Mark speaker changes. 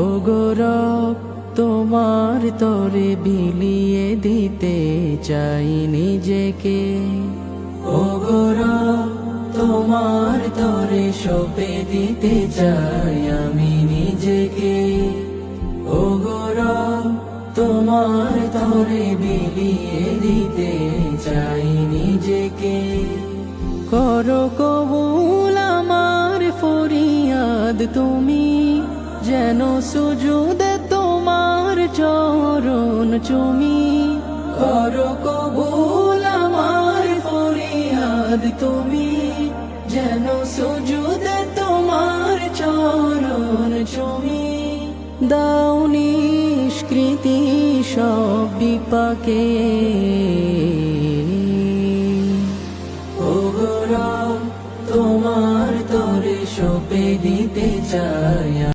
Speaker 1: ও গো রব তোমার তরে বিলিয়ে দিতে চাই নিজেকে। ও গো রব তোমার তরে সঁপে দিতে চাই আমি নিজেকে। ও গো রব তোমার তরে বিলিয়ে দিতে চাই নিজেকে। করো কবুল আমার ফরিয়াদ তুমি, যেন সুজুদে তোমার চরণ চুমি। করো কবুল আমার ফরিয়াদ তুমি, যেন সুজুদে তোমার চরণ চুমি। দাও নিষ্কৃতি সব বিপাকে। ও গো রব তোমার তরে সঁপে দিতে চাই।